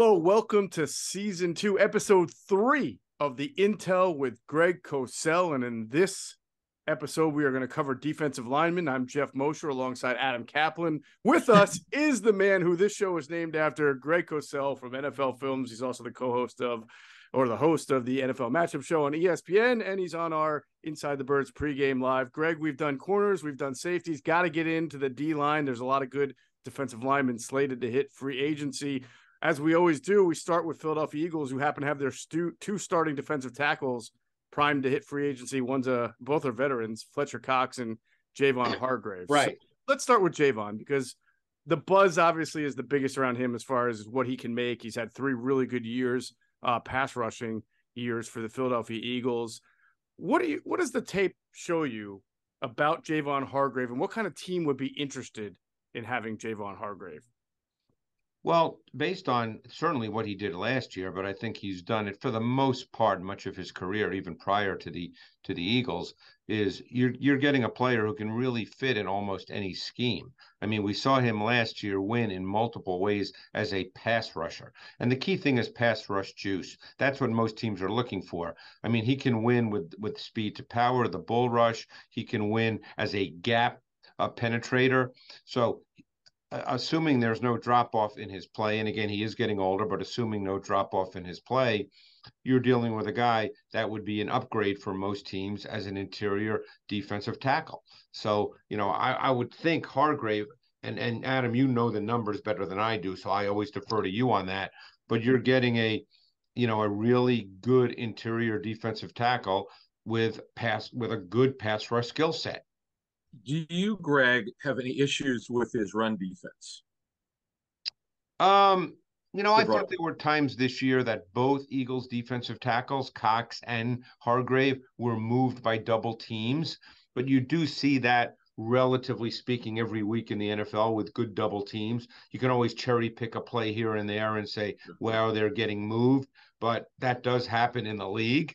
Hello, welcome to Season 2, Episode 3 of the Intel with Greg Cosell. And in this episode, we are going to cover defensive linemen. I'm Geoff Mosher alongside Adam Caplan. With us is the man who this show is named after, Greg Cosell from NFL Films. He's also the co-host of, or the host of the NFL Matchup Show on ESPN, and he's on our Inside the Birds pregame live. Greg, we've done corners, we've done safeties, got to get into the D-line. There's a lot of good defensive linemen slated to hit free agency. As we always do, we start with Philadelphia Eagles, who happen to have their two starting defensive tackles primed to hit free agency. Both are veterans, Fletcher Cox and Javon Hargrave. Right. So let's start with Javon, because the buzz obviously is the biggest around him as far as what he can make. He's had 3 really good years, pass rushing years for the Philadelphia Eagles. What does the tape show you about Javon Hargrave, and what kind of team would be interested in having Javon Hargrave? Well, based on certainly what he did last year, but I think he's done it for the most part, much of his career, even prior to the Eagles, is you're getting a player who can really fit in almost any scheme. I mean, we saw him last year win in multiple ways as a pass rusher. And the key thing is pass rush juice. That's what most teams are looking for. I mean, he can win with speed to power, the bull rush. He can win as a gap penetrator. So assuming there's no drop-off in his play, and again, he is getting older, but assuming no drop-off in his play, you're dealing with a guy that would be an upgrade for most teams as an interior defensive tackle. So, I would think Hargrave, and Adam, you know the numbers better than I do, so I always defer to you on that, but you're getting a really good interior defensive tackle with a good pass rush skill set. Do you, Greg, have any issues with his run defense? I thought there were times this year that both Eagles defensive tackles, Cox and Hargrave, were moved by double teams. But you do see that, relatively speaking, every week in the NFL with good double teams. You can always cherry pick a play here and there and say, well, they're getting moved. But that does happen in the league.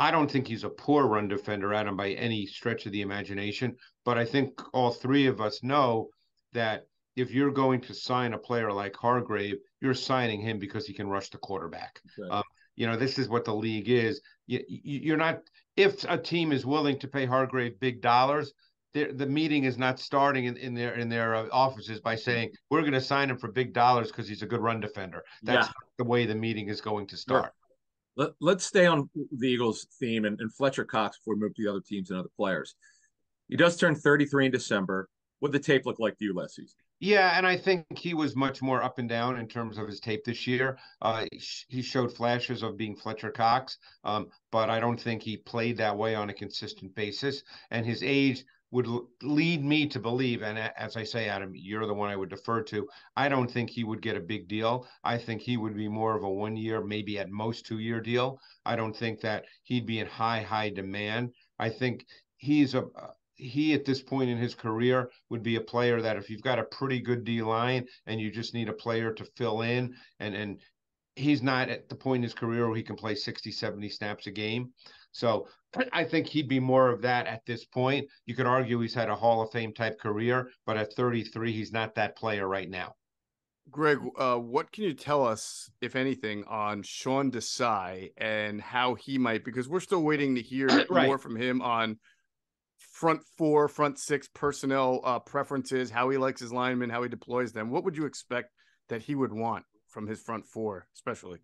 I don't think he's a poor run defender, Adam, by any stretch of the imagination. But I think all three of us know that if you're going to sign a player like Hargrave, you're signing him because he can rush the quarterback. Okay. This is what the league is. You're not – if a team is willing to pay Hargrave big dollars, the meeting is not starting in their offices by saying, we're going to sign him for big dollars because he's a good run defender. That's not the way the meeting is going to start. Sure. Let's stay on the Eagles theme and Fletcher Cox before we move to the other teams and other players. He does turn 33 in December. What did the tape look like to you last season? Yeah, and I think he was much more up and down in terms of his tape this year. He showed flashes of being Fletcher Cox, but I don't think he played that way on a consistent basis. And his age would lead me to believe, and as I say, Adam, you're the one I would defer to, I don't think he would get a big deal. I think he would be more of a 1-year, maybe at most 2-year deal. I don't think that he'd be in high demand. I think he at this point in his career would be a player that if you've got a pretty good D-line and you just need a player to fill in, and he's not at the point in his career where he can play 60, 70 snaps a game. So I think he'd be more of that at this point. You could argue he's had a Hall of Fame type career, but at 33, he's not that player right now. Greg, what can you tell us, if anything, on Sean Desai and how he might, because we're still waiting to hear more from him on front 4, front 6 personnel preferences, how he likes his linemen, how he deploys them. What would you expect that he would want from his front 4, especially?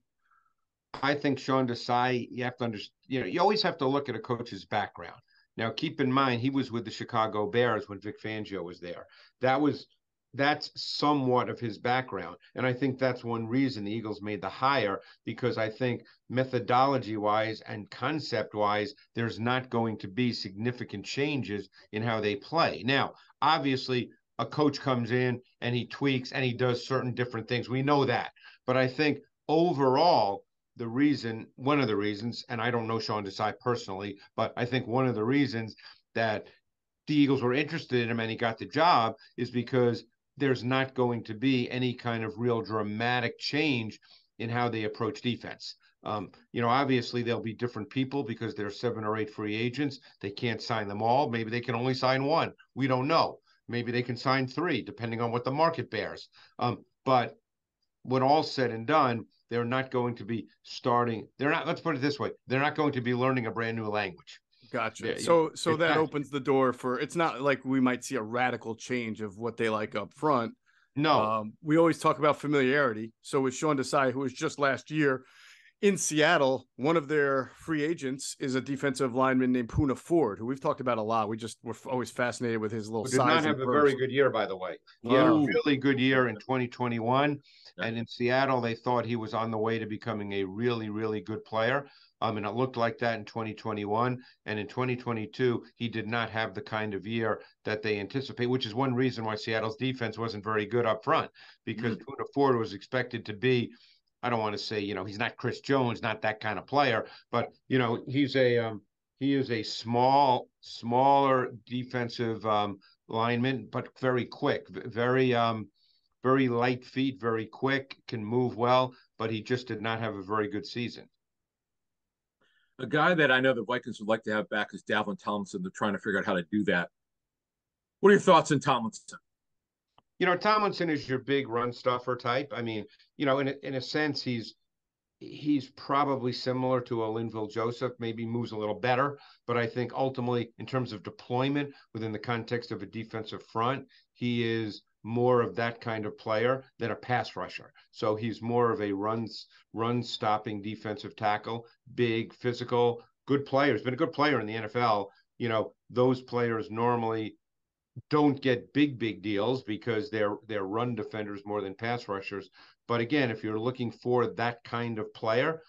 I think Sean Desai, you have to understand, you always have to look at a coach's background. Now, keep in mind, he was with the Chicago Bears when Vic Fangio was there. That's somewhat of his background. And I think that's one reason the Eagles made the hire, because I think methodology-wise and concept-wise, there's not going to be significant changes in how they play. Now, obviously, a coach comes in and he tweaks and he does certain different things. We know that. But I think overall, one of the reasons, and I don't know Sean Desai personally, but I think one of the reasons that the Eagles were interested in him and he got the job is because there's not going to be any kind of real dramatic change in how they approach defense. Obviously there'll be different people because there's 7 or 8 free agents. They can't sign them all. Maybe they can only sign 1. We don't know. Maybe they can sign 3, depending on what the market bears. But when all's said and done, they're not going to be starting. They're not. Let's put it this way: they're not going to be learning a brand new language. Gotcha. So that opens the door for, it's not like we might see a radical change of what they like up front. No. We always talk about familiarity. So with Sean Desai, who was just last year in Seattle, one of their free agents is a defensive lineman named Poona Ford, who we've talked about a lot. We're always fascinated with his little size. Did not have a very good year, by the way. He had a really good year in 2021. And in Seattle, they thought he was on the way to becoming a really, really good player. And it looked like that in 2021. And in 2022, he did not have the kind of year that they anticipate, which is one reason why Seattle's defense wasn't very good up front, because Poona Ford was expected to be, I don't want to say, he's not Chris Jones, not that kind of player, but, he is a smaller defensive lineman, but very quick, very light feet, very quick, can move well, but he just did not have a very good season. A guy that I know the Vikings would like to have back is Dalvin Tomlinson. They're trying to figure out how to do that. What are your thoughts on Tomlinson? Tomlinson is your big run stuffer type. I mean, in a sense, he's probably similar to a Linval Joseph, maybe moves a little better, but I think ultimately in terms of deployment within the context of a defensive front, he is more of that kind of player than a pass rusher. So he's more of a run stopping defensive tackle, big, physical, good player. He's been a good player in the NFL. Those players normally don't get big deals because they're run defenders more than pass rushers. But again, if you're looking for that kind of player,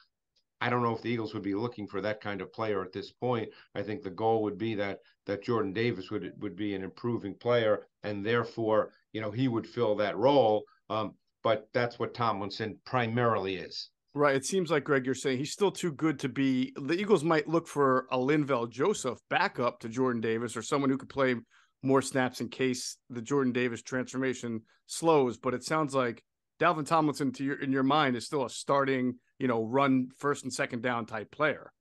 I don't know if the Eagles would be looking for that kind of player at this point. I think the goal would be that Jordan Davis would be an improving player, and therefore, he would fill that role. But that's what Tomlinson primarily is. Right. It seems like, Greg, you're saying he's still too good to be. The Eagles might look for a Linval Joseph backup to Jordan Davis, or someone who could play more snaps in case the Jordan Davis transformation slows. But it sounds like Dalvin Tomlinson, in your mind, is still a starting, run first and second down type player.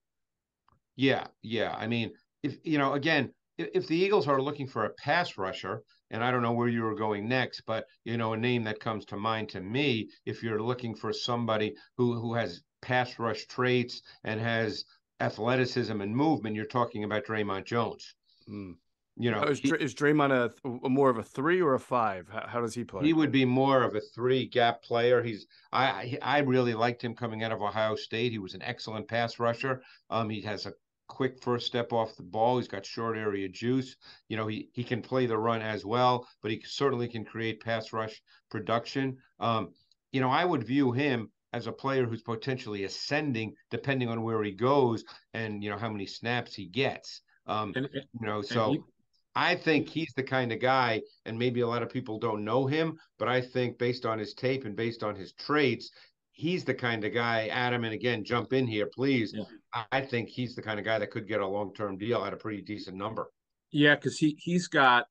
Yeah. I mean, if the Eagles are looking for a pass rusher, and I don't know where you were going next, but a name that comes to mind to me, if you're looking for somebody who has pass rush traits and has athleticism and movement, you're talking about Draymond Jones. Is Draymond a more of a 3 or a 5? How does he play? He would be more of a 3 gap player. I really liked him coming out of Ohio State. He was an excellent pass rusher. He has a quick first step off the ball. He's got short area juice. He can play the run as well, but he certainly can create pass rush production. I would view him as a player who's potentially ascending depending on where he goes and how many snaps he gets. I think he's the kind of guy, and maybe a lot of people don't know him, but I think based on his tape and based on his traits, he's the kind of guy, Adam, and again, jump in here, please. Yeah. I think he's the kind of guy that could get a long-term deal at a pretty decent number. Yeah, because he's a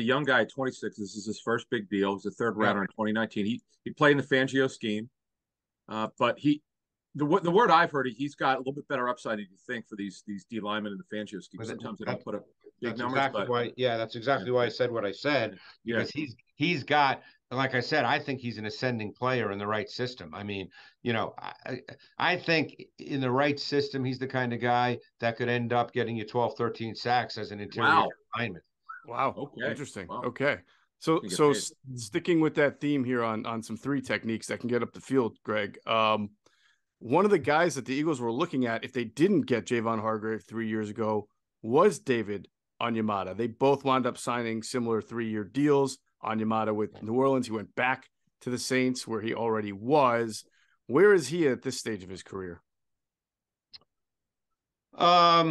young guy, 26. This is his first big deal. He was a third rounder in 2019. He played in the Fangio scheme, but the word I've heard, he's got a little bit better upside than you think for these D linemen in the Fangio scheme. Sometimes they don't put up big numbers. That's exactly why I said what I said, because he's got, like I said, I think he's an ascending player in the right system. I mean, I think in the right system, he's the kind of guy that could end up getting you 12, 13 sacks as an interior lineman. Wow. Okay. Interesting. Wow. Okay. So sticking with that theme here on some 3 techniques that can get up the field, Greg, one of the guys that the Eagles were looking at, if they didn't get Javon Hargrave 3 years ago, was David Onyemata. They both wound up signing similar 3-year deals. Onyemata with New Orleans, he went back to the Saints where he already was. Where is he at this stage of his career? I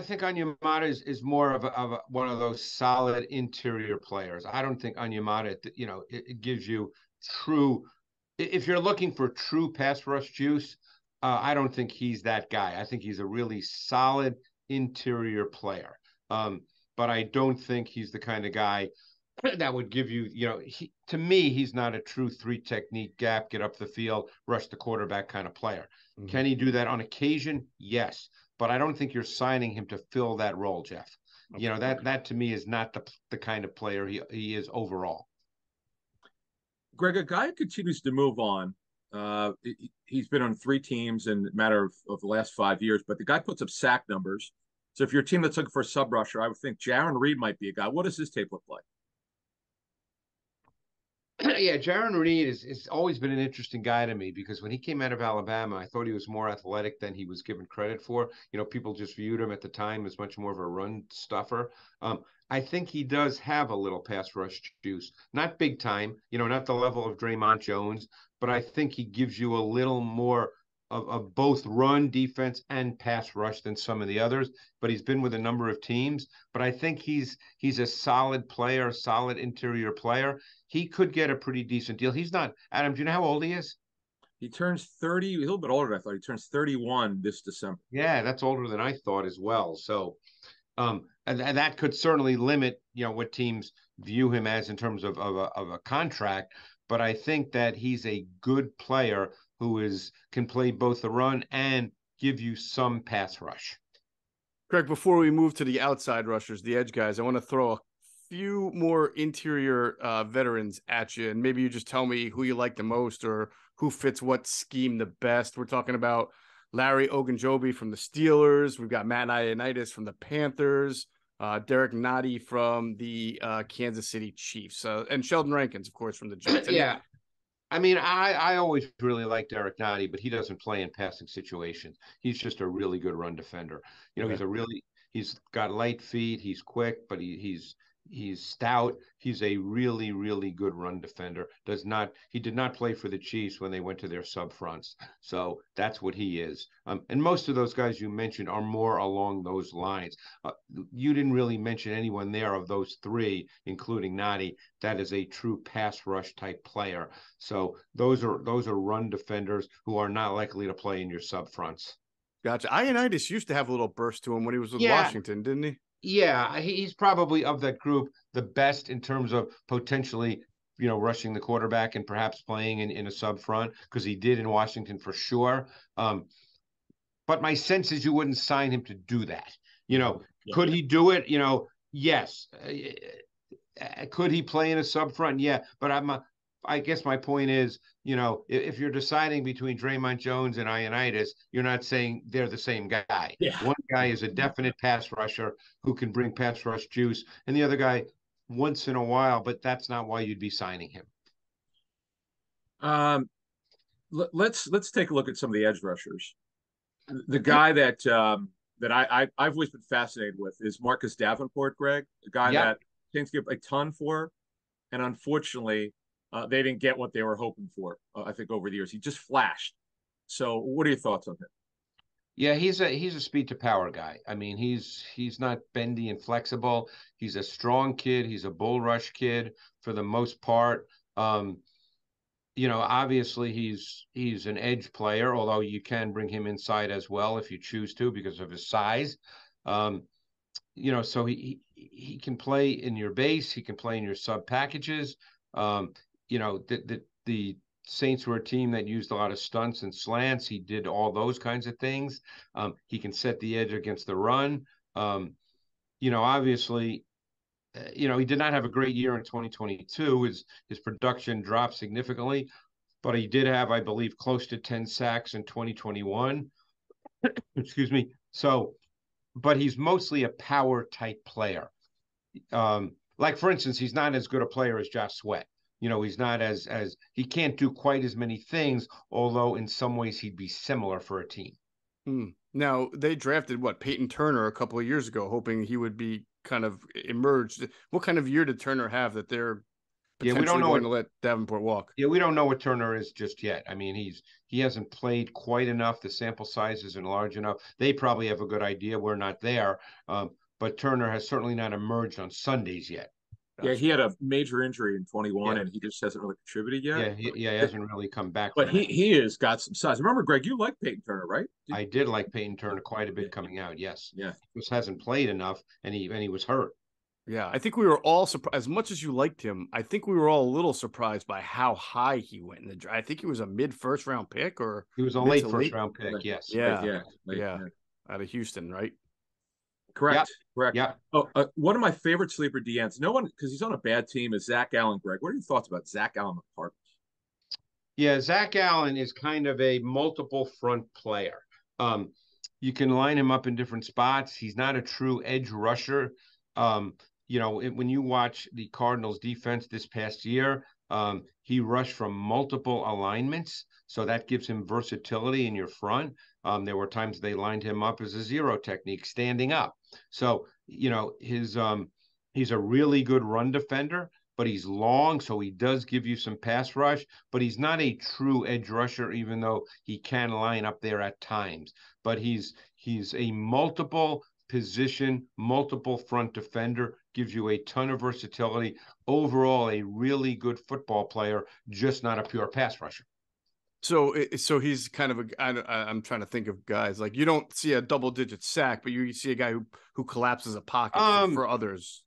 think Onyemata is more of one of those solid interior players. I don't think Onyemata, it gives you true. If you're looking for true pass rush juice, I don't think he's that guy. I think he's a really solid interior player. But I don't think he's the kind of guy that would give you, to me, he's not a true 3 technique gap, get up the field, rush the quarterback kind of player. Mm-hmm. Can he do that on occasion? Yes. But I don't think you're signing him to fill that role, Geoff. Okay. That to me is not the kind of player he is overall. Greg, a guy who continues to move on. He's been on 3 teams in a matter of the last 5 years, but the guy puts up sack numbers. So if you're a team that's looking for a sub rusher, I would think Jaron Reed might be a guy. What does his tape look like? Yeah, Jaron Reed is always been an interesting guy to me because when he came out of Alabama, I thought he was more athletic than he was given credit for. People just viewed him at the time as much more of a run stuffer. I think he does have a little pass rush juice, not big time, not the level of Draymond Jones, but I think he gives you a little more of both run defense and pass rush than some of the others. But he's been with a number of teams. But I think he's a solid player, solid interior player. He could get a pretty decent deal. He's not, Adam, do you know how old he is? He turns 30, a little bit older than I thought. He turns 31 this December. Yeah, that's older than I thought as well. So and that could certainly limit, what teams view him as in terms of a contract. But I think that he's a good player who can play both the run and give you some pass rush. Greg, before we move to the outside rushers, the edge guys, I want to throw a few more interior veterans at you, and maybe you just tell me who you like the most or who fits what scheme the best. We're talking about Larry Ogunjobi from the Steelers. We've got Matt Ioannidis from the Panthers, Derek Nnadi from the Kansas City Chiefs, and Sheldon Rankins, of course, from the Jets. Yeah. I always really liked Derek Nnadi, but he doesn't play in passing situations. He's just a really good run defender. He's got light feet. He's quick, but he's stout. He's a really, really good run defender. He did not play for the Chiefs when they went to their sub fronts. So that's what he is. And most of those guys you mentioned are more along those lines. You didn't really mention anyone there of those 3, including Nnadi, that is a true pass rush type player. So those are run defenders who are not likely to play in your sub fronts. Gotcha. Ioannidis used to have a little burst to him when he was with Washington, didn't he? Yeah, he's probably of that group the best in terms of potentially, rushing the quarterback and perhaps playing in a sub front, because he did in Washington for sure. But my sense is you wouldn't sign him to do that. Could he do it? Yes. Could he play in a sub front? Yeah, but I guess my point is, if you're deciding between Draymond Jones and Ioannidis, you're not saying they're the same guy. Yeah. One guy is a definite pass rusher who can bring pass rush juice, and the other guy once in a while, but that's not why you'd be signing him. Let's take a look at some of the edge rushers. The guy that I've always been fascinated with is Marcus Davenport, Greg, a guy that things give a ton for, and unfortunately, they didn't get what they were hoping for. I think over the years, he just flashed. So, what are your thoughts on him? Yeah, he's a speed to power guy. I mean, he's not bendy and flexible. He's a strong kid. He's a bull rush kid for the most part. Obviously he's an edge player, although you can bring him inside as well if you choose to because of his size. So he can play in your base. He can play in your sub packages. The Saints were a team that used a lot of stunts and slants. He did all those kinds of things. He can set the edge against the run. Obviously, he did not have a great year in 2022. His production dropped significantly, but he did have, I believe, close to 10 sacks in 2021. Excuse me. So, but he's mostly a power type player. Like, for instance, he's not as good a player as Josh Sweat. He's not as he can't do quite as many things, although in some ways he'd be similar for a team. Now, they drafted Peyton Turner a couple of years ago, hoping he would be kind of emerged. What kind of year did Turner have that they're potentially we don't know going to let Davenport walk? Yeah, we don't know what Turner is just yet. I mean, he hasn't played quite enough. The sample size isn't large enough. They probably have a good idea. We're not there. But Turner has certainly not emerged on Sundays yet. Yeah, he had a major injury in 21, and he just hasn't really contributed yet. Yeah, he hasn't really come back. But he has got some size. Remember, Greg, you liked Peyton Turner, right? I did like Peyton Turner quite a bit coming out. Yes. Yeah. He just hasn't played enough, and he was hurt. Yeah, I think we were all surprised. As much as you liked him, I think we were all a little surprised by how high he went in the draft. I think he was a mid-first round pick, or he was a late first round pick. Yes. Yeah. Out of Houston, right? Correct. Correct. Yeah. Oh, one of my favorite sleeper DNs. No one, because he's on a bad team, is Zach Allen. Greg, what are your thoughts about Zach Allen of the Cardinals? Yeah, Zach Allen is kind of a multiple front player. You can line him up in different spots. He's not a true edge rusher. Um, when you watch the Cardinals defense this past year, he rushed from multiple alignments. So that gives him versatility in your front. There were times they lined him up as a zero technique, standing up. So, he's a really good run defender, but he's long, so he does give you some pass rush, but he's not a true edge rusher, even though he can line up there at times. But he's a multiple position, multiple front defender, gives you a ton of versatility. Overall, a really good football player, just not a pure pass rusher. So he's kind of I'm trying to think of guys like you don't see a double-digit sack, but you see a guy who collapses a pocket for others.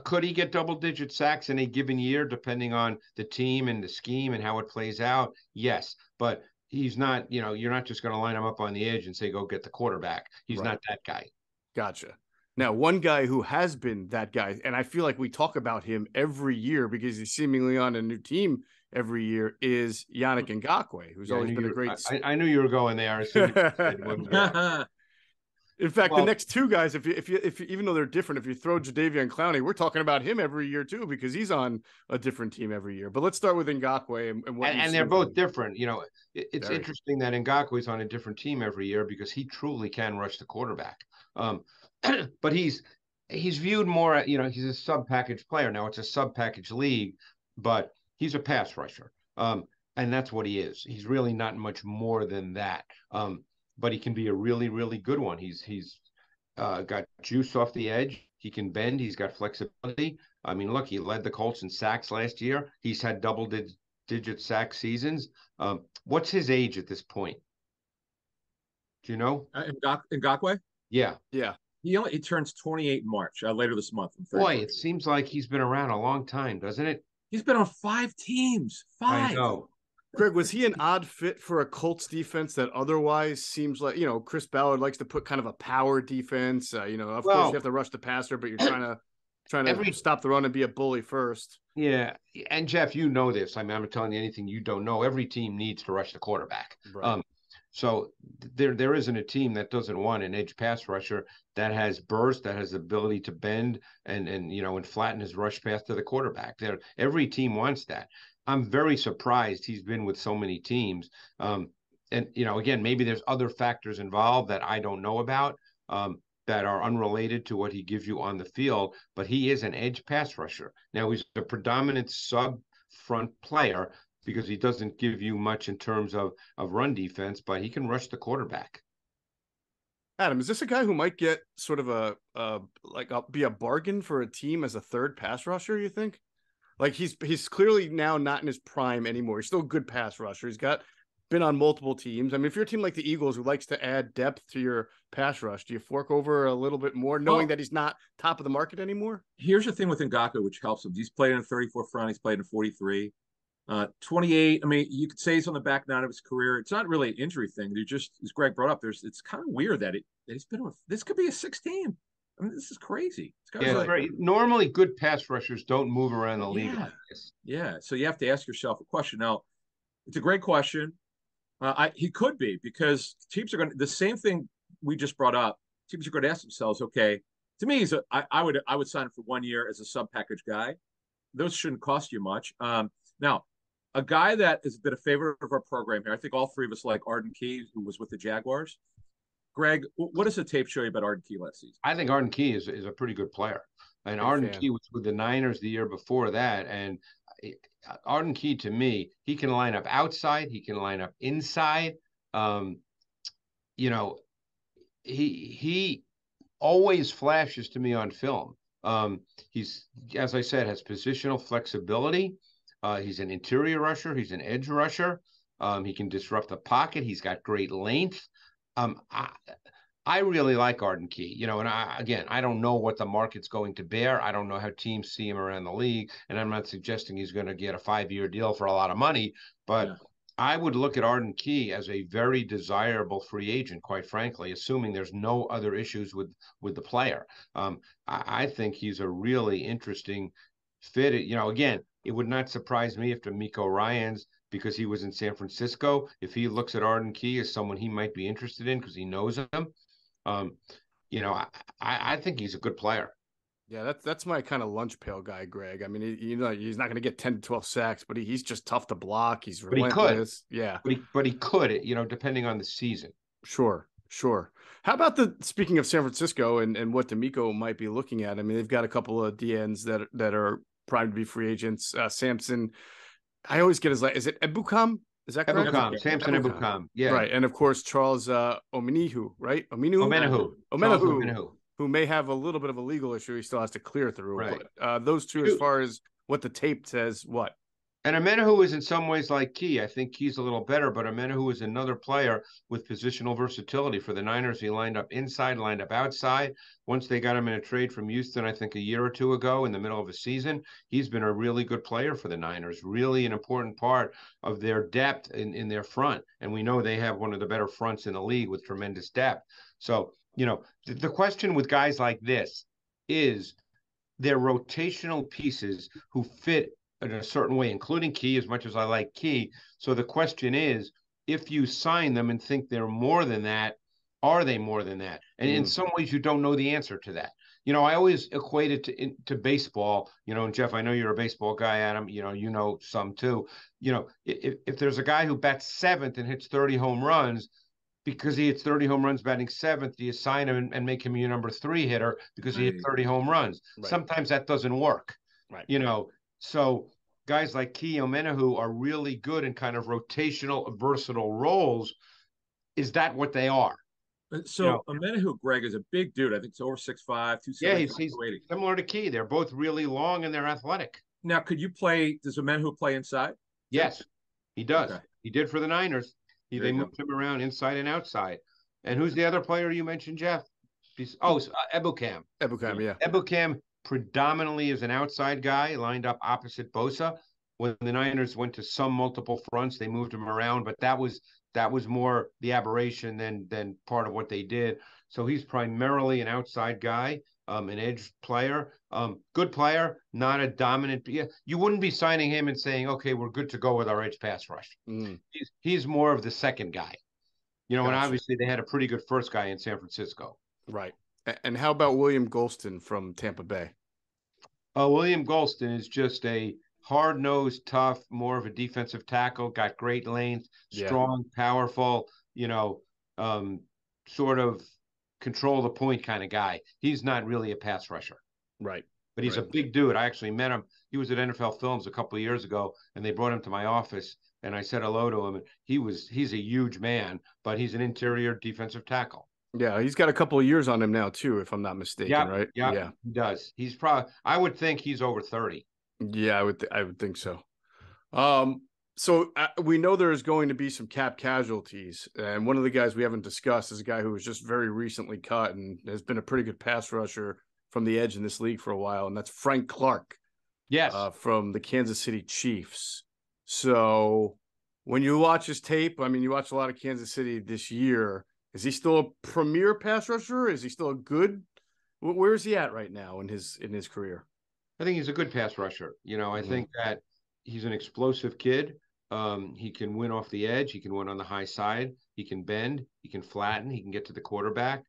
Could he get double-digit sacks in a given year, depending on the team and the scheme and how it plays out? Yes, but he's not. You're not just going to line him up on the edge and say, "Go get the quarterback." He's not that guy. Gotcha. Now, one guy who has been that guy, and I feel like we talk about him every year because he's seemingly on a new team every year, is Yannick Ngakoue, who's always been a great. I knew you were going there. In fact, the next two guys, if you even though they're different, if you throw Jadeveon Clowney, we're talking about him every year too because he's on a different team every year. But let's start with Ngakoue and they're both different. It's interesting that Ngakoue's on a different team every year because he truly can rush the quarterback. But he's viewed more. He's a sub-package player now. It's a sub-package league, but he's a pass rusher, and that's what he is. He's really not much more than that. But he can be a really, really good one. He's got juice off the edge. He can bend. He's got flexibility. I mean, look, he led the Colts in sacks last year. He's had double-digit sack seasons. What's his age at this point? Do you know? Ngakoue? Yeah. He turns 28 in March, later this month. Boy, it seems like he's been around a long time, doesn't it? He's been on 5 teams. 5. I know. Greg, was he an odd fit for a Colts defense that otherwise seems like, Chris Ballard likes to put kind of a power defense. Of course you have to rush the passer, but you're trying to stop the run and be a bully first. Yeah. And Geoff, you know this. I mean, I'm not telling you anything you don't know. Every team needs to rush the quarterback. Right. So there isn't a team that doesn't want an edge pass rusher that has burst, that has the ability to bend and flatten his rush path to the quarterback. Every team wants that. I'm very surprised he's been with so many teams. Again, maybe there's other factors involved that I don't know about that are unrelated to what he gives you on the field, but he is an edge pass rusher. Now, he's a predominant sub-front player because he doesn't give you much in terms of run defense, but he can rush the quarterback. Adam, is this a guy who might get sort of be a bargain for a team as a third pass rusher, you think? Like he's clearly now not in his prime anymore. He's still a good pass rusher. He's been on multiple teams. I mean, if you're a team like the Eagles who likes to add depth to your pass rush, do you fork over a little bit more knowing that he's not top of the market anymore? Here's the thing with Ngakoue, which helps him. He's played in a 34 front. He's played in 43. 28. I mean, you could say he's on the back nine of his career. It's not really an injury thing. They're just, as Greg brought up, it's kind of weird that he's been on. This could be a 6 team. I mean, this is crazy. Right. Normally, good pass rushers don't move around the league like this. Yeah. So you have to ask yourself a question. Now, it's a great question. He could be because teams are going to the same thing we just brought up. Teams are going to ask themselves, okay, to me, I would sign him for 1 year as a sub package guy. Those shouldn't cost you much. Now, a guy that has been a favorite of our program here, I think all three of us like Arden Key, who was with the Jaguars. Greg, what does the tape show you about Arden Key last season? I think Arden Key is a pretty good player. And Arden Key was with the Niners the year before that. And Arden Key, to me, he can line up outside. He can line up inside. He always flashes to me on film. He's, as I said, has positional flexibility. He's an interior rusher. He's an edge rusher. He can disrupt the pocket. He's got great length. I really like Arden Key, and I don't know what the market's going to bear. I don't know how teams see him around the league, and I'm not suggesting he's going to get a 5-year deal for a lot of money, but I would look at Arden Key as a very desirable free agent, quite frankly, assuming there's no other issues with the player. I think he's a really interesting fit. Again, it would not surprise me if DeMeco Ryans because he was in San Francisco. If he looks at Arden Key as someone he might be interested in because he knows him, I think he's a good player. Yeah, that's my kind of lunch pail guy, Greg. I mean, he's not going to get 10 to 12 sacks, but he's just tough to block. He's relentless. Yeah. But he could, depending on the season. Sure. How about speaking of San Francisco and what D'Amico might be looking at? I mean, they've got a couple of DNs that are primed to be free agents. Samson, I always get is it Ebukam? Is that correct? Ebukam, Samson Ebukam. Yeah. Right. And of course, Charles Omenihu, right? Omenahu, who may have a little bit of a legal issue he still has to clear through. Right. But those two, as far as what the tape says, what? And Omenahu is in some ways like Key. I think Key's a little better, but Omenahu is another player with positional versatility. For the Niners, he lined up inside, lined up outside. Once they got him in a trade from Houston, I think a year or two ago in the middle of a season, he's been a really good player for the Niners, really an important part of their depth in their front. And we know they have one of the better fronts in the league with tremendous depth. So, the question with guys like this is they're rotational pieces who fit in a certain way, including Key, as much as I like Key. So the question is, if you sign them and think they're more than that, are they more than that? And in some ways, you don't know the answer to that. I always equate it to baseball, and Geoff, I know you're a baseball guy, Adam, you know some too. If there's a guy who bats seventh and hits 30 home runs, because he hits 30 home runs batting seventh, do you sign him and make him your number 3 hitter because he hit 30 home runs? Right. Sometimes that doesn't work, right? So guys like Key Omenahu are really good in kind of rotational, versatile roles. Is that what they are? So Omenahu, Greg, is a big dude. I think it's over 6'5", 270. Yeah, he's similar to Key. They're both really long and they're athletic. Now, does Omenahu play inside? Yes, he does. Okay. He did for the Niners. They moved him around inside and outside. And who's the other player you mentioned, Geoff? Ebukam. Ebukam, yeah. Ebukam predominantly is an outside guy lined up opposite Bosa. When the Niners went to some multiple fronts, they moved him around, but that was more the aberration than part of what they did. So he's primarily an outside guy, an edge player, good player, not a dominant. You wouldn't be signing him and saying, okay, we're good to go with our edge pass rush. He's more of the second guy, gotcha. And obviously they had a pretty good first guy in San Francisco. Right. And how about William Golston from Tampa Bay? William Golston is just a hard-nosed, tough, more of a defensive tackle, got great length, strong, powerful, sort of control the point kind of guy. He's not really a pass rusher. Right. But he's a big dude. I actually met him. He was at NFL Films a couple of years ago, and they brought him to my office, and I said hello to him. And he's a huge man, but he's an interior defensive tackle. Yeah, he's got a couple of years on him now too, if I'm not mistaken, right? Yeah, he does. He's probably, I would think he's over 30. Yeah, I would think so. So we know there is going to be some cap casualties, and one of the guys we haven't discussed is a guy who was just very recently cut and has been a pretty good pass rusher from the edge in this league for a while, and that's Frank Clark. Yes, from the Kansas City Chiefs. So when you watch his tape, I mean, you watch a lot of Kansas City this year. Is he still a premier pass rusher? Is he still a good? Where is he at right now in his career? I think he's a good pass rusher. I think that he's an explosive kid. He can win off the edge. He can win on the high side. He can bend. He can flatten. He can get to the quarterback.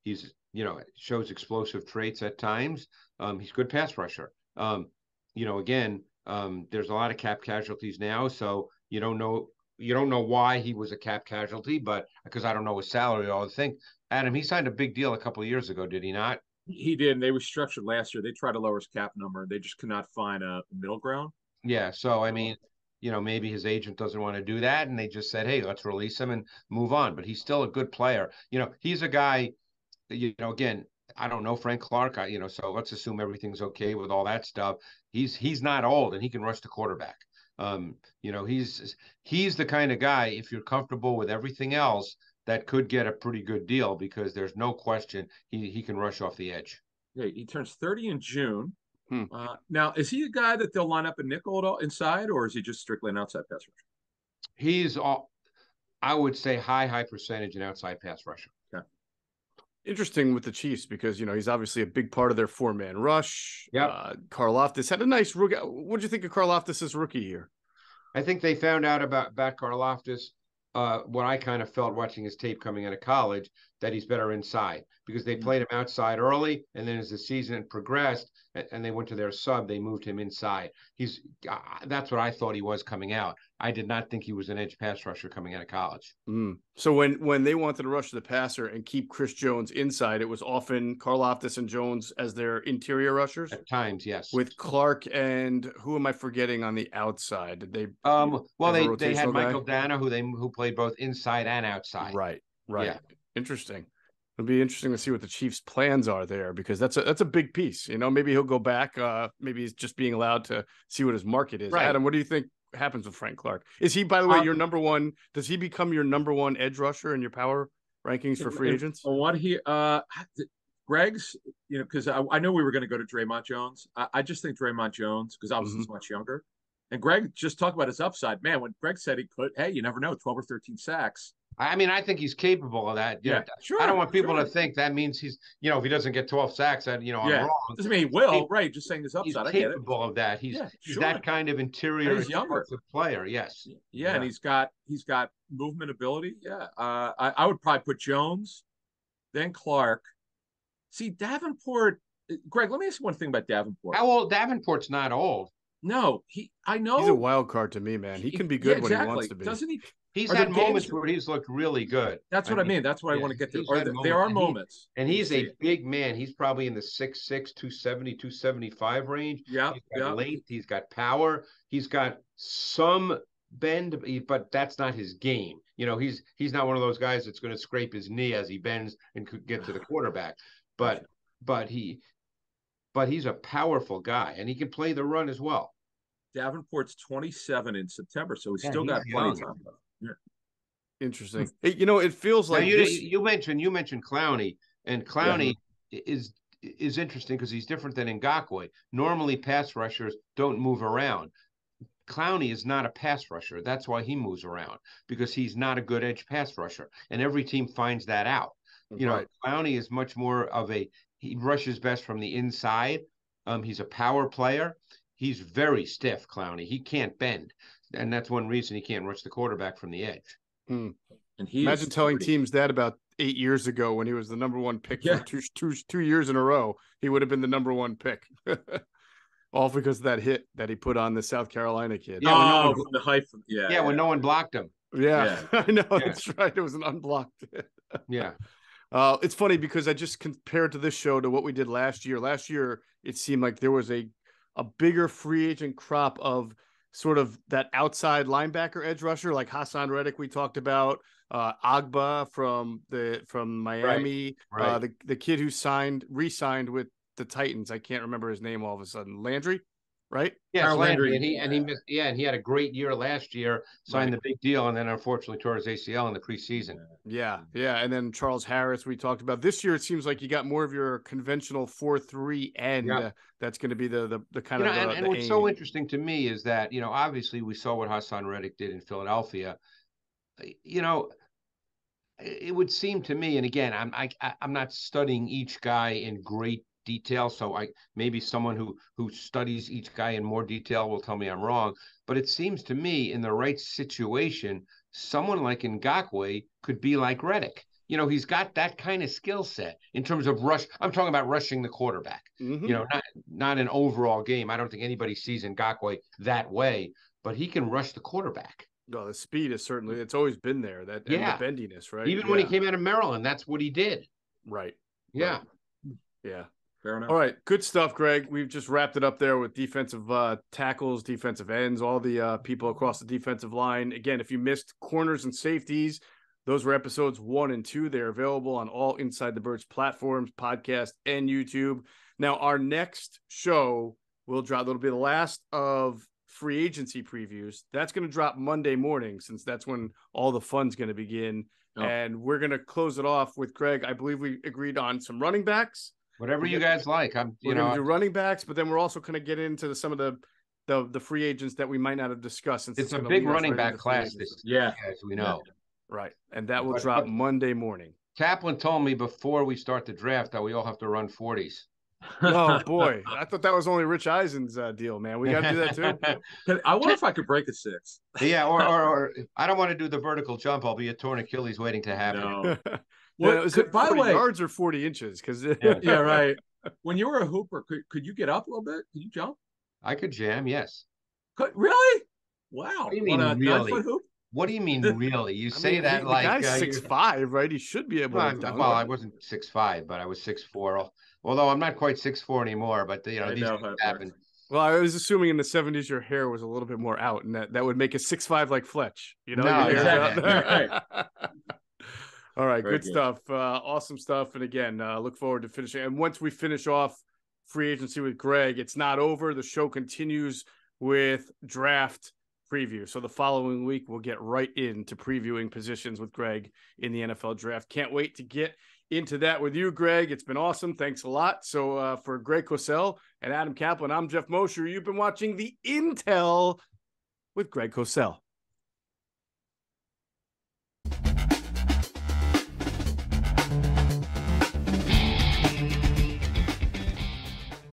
He's shows explosive traits at times. He's a good pass rusher. Again, there's a lot of cap casualties now, so you don't know why he was a cap casualty, but because I don't know his salary, I would think. Adam, he signed a big deal a couple of years ago, did he not? He did, and they restructured last year. They tried to lower his cap number. They just could not find a middle ground. Yeah, so I mean, maybe his agent doesn't want to do that, and they just said, hey, let's release him and move on. But he's still a good player. He's a guy, again, I don't know Frank Clark, so let's assume everything's okay with all that stuff. He's not old, and he can rush the quarterback. He's the kind of guy, if you're comfortable with everything else, that could get a pretty good deal because there's no question he can rush off the edge. Yeah, he turns 30 in June. Now, is he a guy that they'll line up a nickel at all inside, or is he just strictly an outside pass rusher? He's, I would say, high percentage an outside pass rusher. Okay. Interesting with the Chiefs because, he's obviously a big part of their 4-man rush. Yeah. Karlaftis had a nice rookie. What did you think of Karlaftis' rookie year? I think they found out about Karlaftis, what I kind of felt watching his tape coming out of college, that he's better inside because they played him outside early, and then as the season progressed and they went to their sub, they moved him inside. That's what I thought he was coming out. I did not think he was an edge pass rusher coming out of college. So when they wanted to rush the passer and keep Chris Jones inside, it was often Karlaftis and Jones as their interior rushers? At times, yes. With Clark and who am I forgetting on the outside? Did they they had Michael Dana who played both inside and outside. Right. Yeah. Interesting. It'll be interesting to see what the Chiefs' plans are there, because that's a big piece. Maybe he'll go back. Maybe he's just being allowed to see what his market is. Right. Adam, what do you think happens with Frank Clark? Is he, by the way, your number one? Does he become your number one edge rusher in your power rankings for free agents? What he Greg's, because I know we were going to go to Draymond Jones. I just think Draymond Jones, because obviously he's much younger, and Greg just talked about his upside. Man, when Greg said he could, hey, you never know, 12 or 13 sacks. I mean, I think he's capable of that. Yeah, sure. I don't want people to think that means he's, if he doesn't get 12 sacks, I'm wrong. Doesn't mean he will, right? Just saying his upside. He's capable of that. He's that kind of interior player. Yes. Yeah, and he's got movement ability. Yeah. I would probably put Jones, then Clark. See, Davenport. Greg, let me ask you one thing about Davenport. How old? Davenport's not old. No, I know he's a wild card to me, man. He can be good when he wants to be. Doesn't he? He's had moments where he's looked really good. That's what I mean. That's what I want to get to. There are moments. And he's a big man. He's probably in the 6'6", 270, 275 range. Yeah. He's got length. He's got power. He's got some bend, but that's not his game. He's not one of those guys that's going to scrape his knee as he bends and could get to the quarterback. But he's a powerful guy, and he can play the run as well. Davenport's 27 in September, so he's still got plenty of time left. Yeah. Interesting. It feels like you mentioned Clowney, and Clowney is interesting because he's different than Ngakoue. Normally, pass rushers don't move around. Clowney is not a pass rusher. That's why he moves around, because he's not a good edge pass rusher, and every team finds that out. Clowney is much more of he rushes best from the inside. He's a power player. He's very stiff, Clowney. He can't bend. And that's one reason he can't rush the quarterback from the edge. And imagine telling teams that about 8 years ago when he was the number one pick for two years in a row. He would have been the number one pick. All because of that hit that he put on the South Carolina kid. Yeah, the hype. When no one blocked him. Yeah. I know. That's right. It was an unblocked hit. Yeah. It's funny because I just compared to this show to what we did last year. Last year, it seemed like there was a bigger free agent crop of sort of that outside linebacker edge rusher, like Hassan Reddick we talked about, Agba from Miami, right. The kid who re-signed with the Titans. I can't remember his name all of a sudden. Landry, right? Yeah, Landry, and he missed. Yeah, and he had a great year last year. Signed the big deal, and then unfortunately tore his ACL in the preseason. Yeah, and then Charles Harris we talked about. This year it seems like you got more of your conventional 4-3 end. That's going to be the kind of and what's so interesting to me is that obviously we saw what Hassan Reddick did in Philadelphia. It would seem to me, and again, I'm not studying each guy in great detail, so maybe someone who studies each guy in more detail will tell me I'm wrong, but it seems to me in the right situation, someone like Ngakoue could be like Reddick. He's got that kind of skill set in terms of rush. I'm talking about rushing the quarterback. Not an overall game. I don't think anybody sees Ngakoue that way, but he can rush the quarterback. No, the speed is certainly, it's always been there. And the bendiness, right? Even when he came out of Maryland, that's what he did. Right. Yeah. Right. Yeah. Fair enough. All right. Good stuff, Greg. We've just wrapped it up there with defensive tackles, defensive ends, all the people across the defensive line. Again, if you missed corners and safeties, those were episodes 1 and 2. They're available on all Inside the Birds platforms, podcast, and YouTube. Now, our next show will drop. It'll be the last of free agency previews. That's going to drop Monday morning, since that's when all the fun's going to begin. Oh. And we're going to close it off with Greg. I believe we agreed on some running backs. Whatever you guys like. We're going to do running backs, but then we're also going to get into some of the free agents that we might not have discussed. Since it's a big running back class this year, as we know. Right. And that will drop Monday morning. Caplan told me before we start the draft that we all have to run 40s. Oh boy, I thought that was only Rich Eisen's deal, man. We got to do that too. I wonder if I could break a 6. Yeah, or I don't want to do the vertical jump. I'll be a torn Achilles waiting to happen. No. Well, is it by the 40 way, yards or 40 inches? Because yeah, right. When you were a hooper, could you get up a little bit? Could you jump? I could jam, yes. Really? Wow. What do you mean, On a really? 9-foot hoop? What do you mean, really? You say mean, that the like guy's 6'5", right? He should be able to dunk. well, I wasn't 6'5", but I was 6'4". Although I'm not quite 6'4" anymore, but these things happen. Well, I was assuming in the 70s your hair was a little bit more out, and that would make a 6'5" like Fletch. You know, no, exactly. Right. All right, good stuff. Awesome stuff. And again, look forward to finishing. And once we finish off free agency with Greg, it's not over. The show continues with draft preview. So the following week, we'll get right into previewing positions with Greg in the NFL draft. Can't wait to get into that with you, Greg. It's been awesome. Thanks a lot. So for Greg Cosell and Adam Caplan, I'm Geoff Mosher. You've been watching the Intel with Greg Cosell.